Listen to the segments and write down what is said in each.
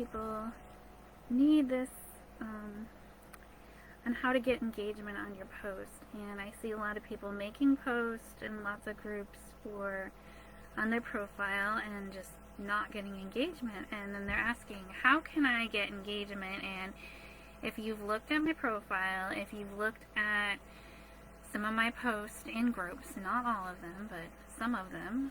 people need this on how to get engagement on your post. And I see a lot of people making posts in lots of groups or on their profile and just not getting engagement. And then they're asking, how can I get engagement? And if you've looked at my profile, if you've looked at some of my posts in groups, not all of them, but some of them,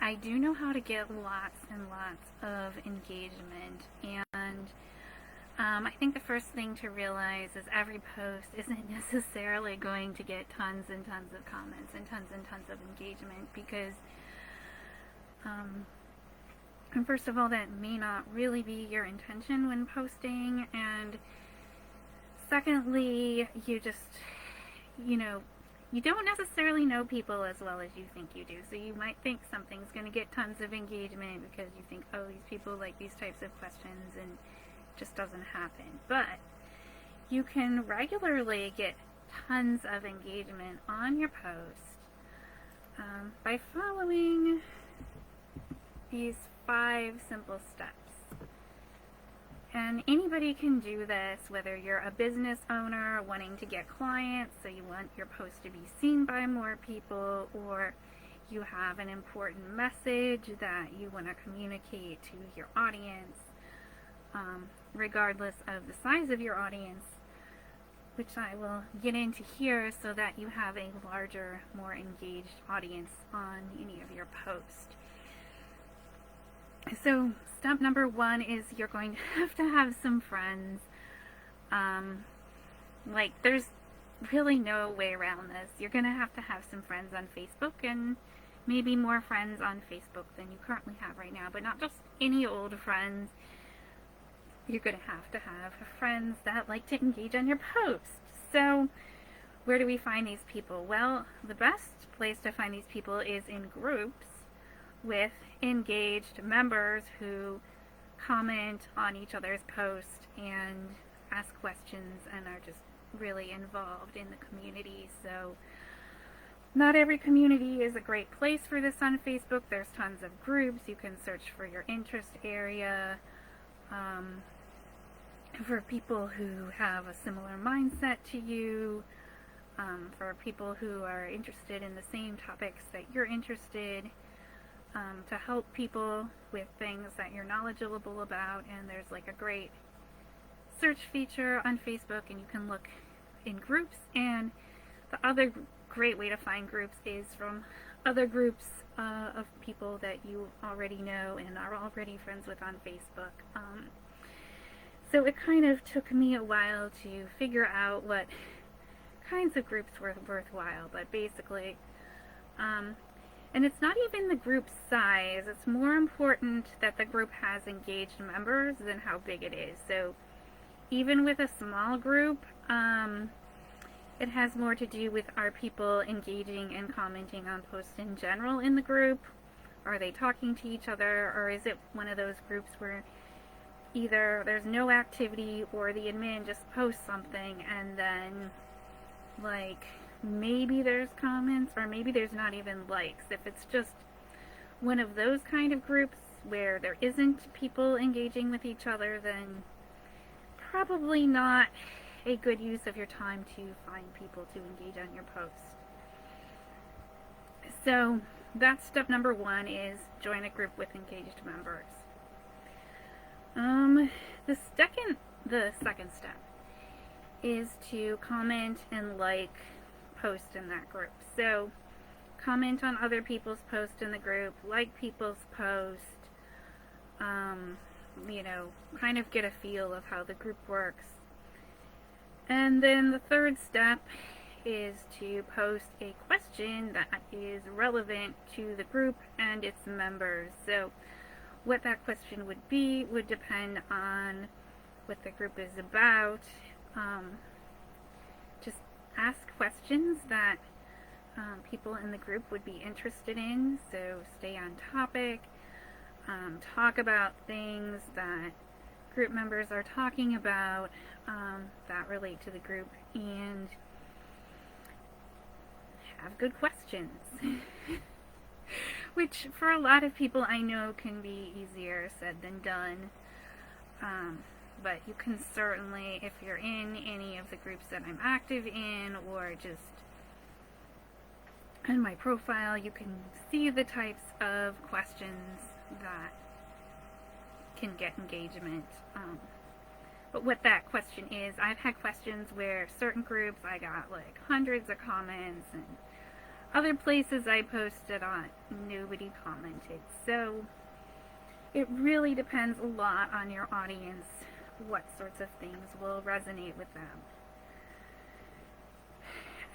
I do know how to get lots and lots of engagement. And I think the first thing to realize is every post isn't necessarily going to get tons and tons of comments and tons of engagement, because and first of all, that may not really be your intention when posting, and secondly, you don't necessarily know people as well as you think you do. So you might think something's going to get tons of engagement because you think, oh, these people like these types of questions, and it just doesn't happen. But you can regularly get tons of engagement on your post by following these 5 simple steps. And anybody can do this, whether you're a business owner wanting to get clients, so you want your post to be seen by more people, or you have an important message that you want to communicate to your audience, regardless of the size of your audience, which I will get into here, so that you have a larger, more engaged audience on any of your posts. So step number 1 is you're going to have some friends. There's really no way around this. You're going to have some friends on Facebook, and maybe more friends on Facebook than you currently have right now, but not just any old friends. You're going to have friends that like to engage on your posts. So where do we find these people? Well, the best place to find these people is in groups with engaged members who comment on each other's posts and ask questions and are just really involved in the community. So not every community is a great place for this on Facebook. There's tons of groups. You can search for your interest area, for people who have a similar mindset to you, for people who are interested in the same topics that you're interested, to help people with things that you're knowledgeable about. And there's like a great search feature on Facebook, and you can look in groups. And the other great way to find groups is from other groups of people that you already know and are already friends with on Facebook. So it kind of took me a while to figure out what kinds of groups were worthwhile, but basically, and it's not even the group size. It's more important that the group has engaged members than how big it is. So even with a small group, it has more to do with, are people engaging and commenting on posts in general in the group? Are they talking to each other? Or is it one of those groups where either there's no activity, or the admin just posts something and then maybe there's comments, or maybe there's not even likes? If it's just one of those kind of groups where there isn't people engaging with each other, then probably not a good use of your time to find people to engage on your post. So that's step number 1, is join a group with engaged members. The second step is to comment and like posts in that group. So comment on other people's posts in the group, like people's posts, kind of get a feel of how the group works. And then the third step is to post a question that is relevant to the group and its members. So what that question would be would depend on what the group is about. Just ask questions that people in the group would be interested in. So stay on topic. Talk about things that group members are talking about that relate to the group, and have good questions. which for a lot of people I know can be easier said than done. But you can certainly, if you're in any of the groups that I'm active in, or just in my profile, you can see the types of questions that can get engagement. But what that question is, I've had questions where certain groups I got like hundreds of comments, and other places I posted on, nobody commented. So it really depends a lot on your audience, what sorts of things will resonate with them.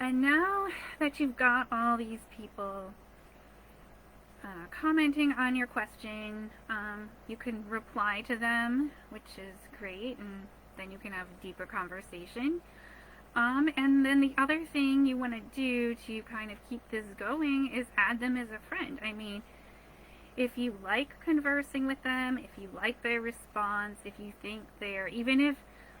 And now that you've got all these people commenting on your question, you can reply to them, which is great, and then you can have a deeper conversation. And then the other thing you want to do to kind of keep this going is add them as a friend. I mean, if you like conversing with them, if you like their response, if you think they're, even if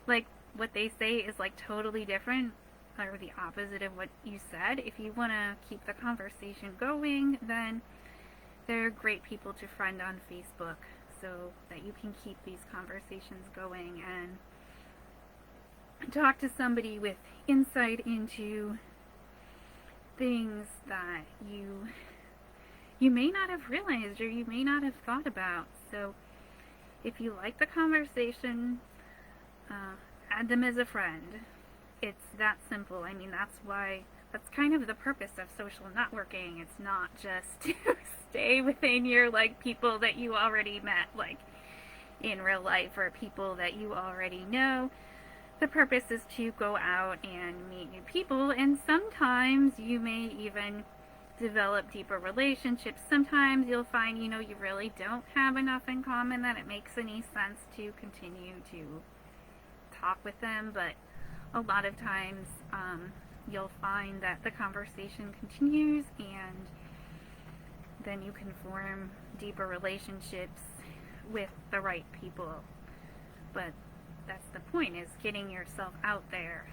like what they say is like totally different or the opposite of what you said, if you want to keep the conversation going, then they're great people to friend on Facebook so that you can keep these conversations going and talk to somebody with insight into things that you may not have realized or you may not have thought about. So if you like the conversation, add them as a friend. It's that simple. I mean, that's kind of the purpose of social networking. It's not just to stay within your like people that you already met like in real life or people that you already know. The purpose is to go out and meet new people, and sometimes you may even develop deeper relationships. Sometimes you'll find, you really don't have enough in common that it makes any sense to continue to talk with them, but a lot of times you'll find that the conversation continues, and then you can form deeper relationships with the right people. But that's the point, is getting yourself out there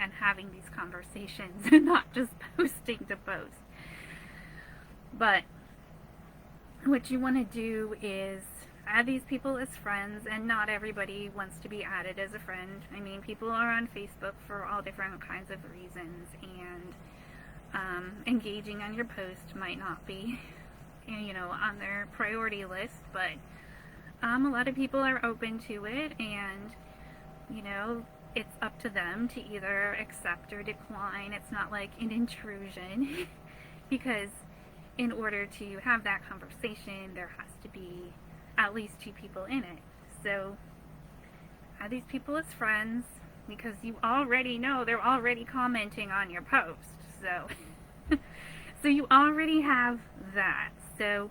and having these conversations and not just posting to post. But what you want to do is add these people as friends, and not everybody wants to be added as a friend. I mean, people are on Facebook for all different kinds of reasons, and engaging on your post might not be, on their priority list, but a lot of people are open to it, and, it's up to them to either accept or decline. It's not like an intrusion, because in order to have that conversation, there has to be at least 2 people in it. So add these people as friends, because you already know they're already commenting on your post. So you already have that. So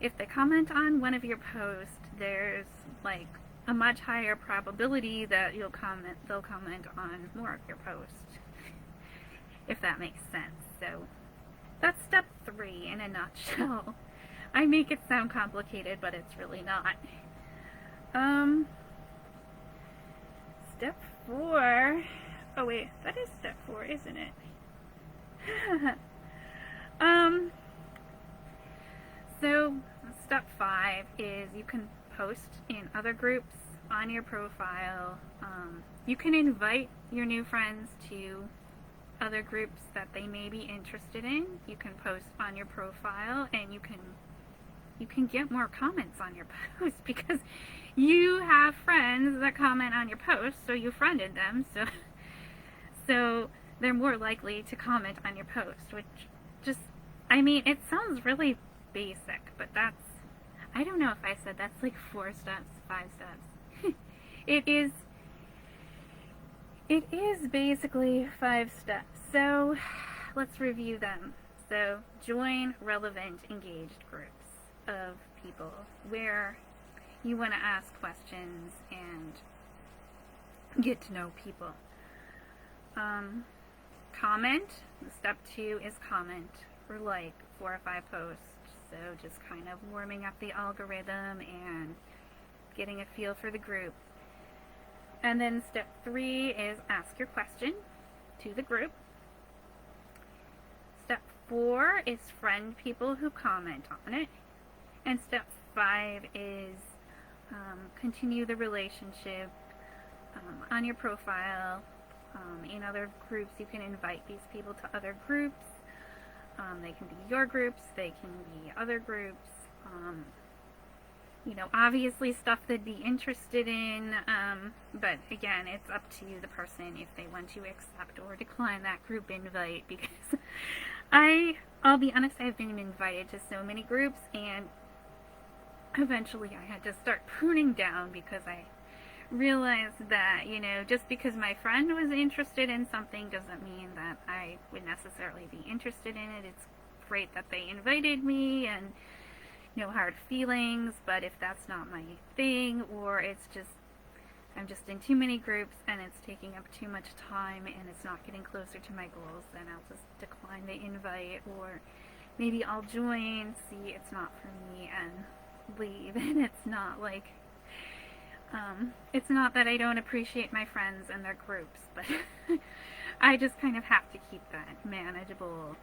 if they comment on one of your posts, there's like a much higher probability that they'll comment on more of your posts, if that makes sense. So that's step 3 in a nutshell. I make it sound complicated, but it's really not. Step 4. Oh wait, that is step 4, isn't it? So step 5 is you can post in other groups on your profile. You can invite your new friends to other groups that they may be interested in. You can post on your profile, and you can get more comments on your post because you have friends that comment on your post, so you friended them, so they're more likely to comment on your post, which just, I mean, it sounds really basic, but that's, I don't know if I said that's like 4 steps, 5 steps. It is basically 5 steps. So let's review them. So join relevant, engaged groups of people where you want to ask questions and get to know people. Comment. Step 2 is comment for like 4 or 5 posts. So just kind of warming up the algorithm and getting a feel for the group. And then step 3 is ask your question to the group. Step 4 is friend people who comment on it. And step 5 is continue the relationship on your profile. In other groups, you can invite these people to other groups. They can be your groups, they can be other groups. Obviously stuff they'd be interested in, but again, it's up to the person if they want to accept or decline that group invite, because I'll be honest, I've been invited to so many groups, and eventually I had to start pruning down because I realized that, just because my friend was interested in something doesn't mean that I would necessarily be interested in it. It's great that they invited me and no hard feelings, but if that's not my thing, or I'm just in too many groups and it's taking up too much time and it's not getting closer to my goals, then I'll just decline the invite, or maybe I'll join, see it's not for me, and leave. And it's not like it's not that I don't appreciate my friends and their groups, but I just kind of have to keep that manageable.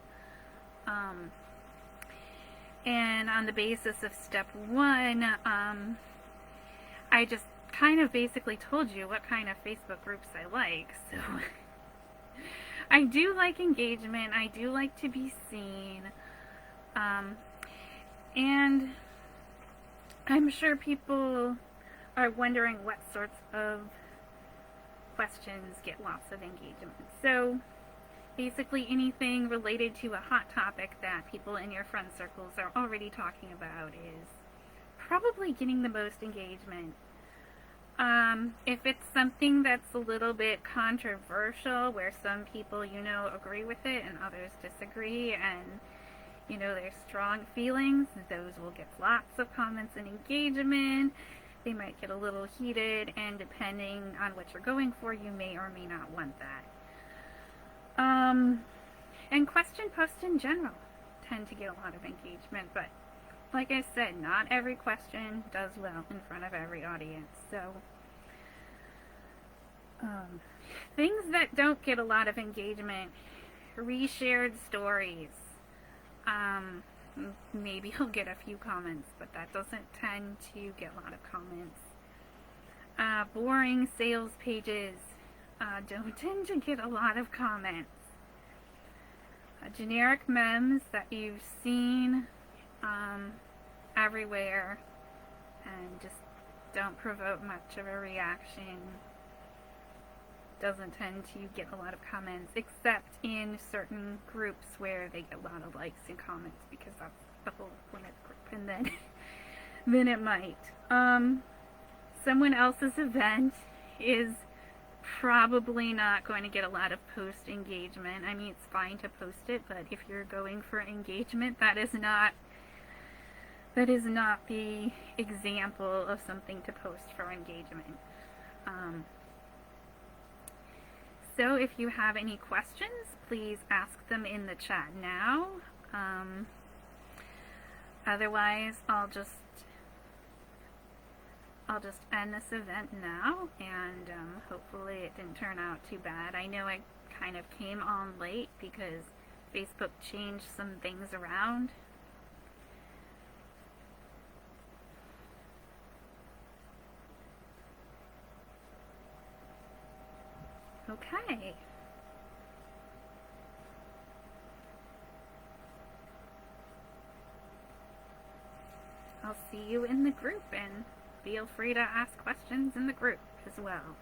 And on the basis of step 1, I just kind of basically told you what kind of Facebook groups I like. So I do like engagement, I do like to be seen, and I'm sure people are wondering what sorts of questions get lots of engagement. So basically anything related to a hot topic that people in your friend circles are already talking about is probably getting the most engagement. If it's something that's a little bit controversial, where some people, agree with it and others disagree, and, there's strong feelings, those will get lots of comments and engagement. They might get a little heated, and depending on what you're going for, you may or may not want that. And question posts in general tend to get a lot of engagement, but like I said, not every question does well in front of every audience. So, things that don't get a lot of engagement: reshared stories. Maybe you'll get a few comments, but that doesn't tend to get a lot of comments. Boring sales pages don't tend to get a lot of comments. Generic memes that you've seen everywhere and just don't provoke much of a reaction doesn't tend to get a lot of comments, except in certain groups where they get a lot of likes and comments, because that's the whole point of the group, and then it might. Someone else's event is probably not going to get a lot of post engagement. I mean, it's fine to post it, but if you're going for engagement, that is not the example of something to post for engagement. So if you have any questions, please ask them in the chat now. Otherwise, I'll just end this event now, and hopefully it didn't turn out too bad. I know I kind of came on late because Facebook changed some things around. Okay. I'll see you in the group, and feel free to ask questions in the group as well.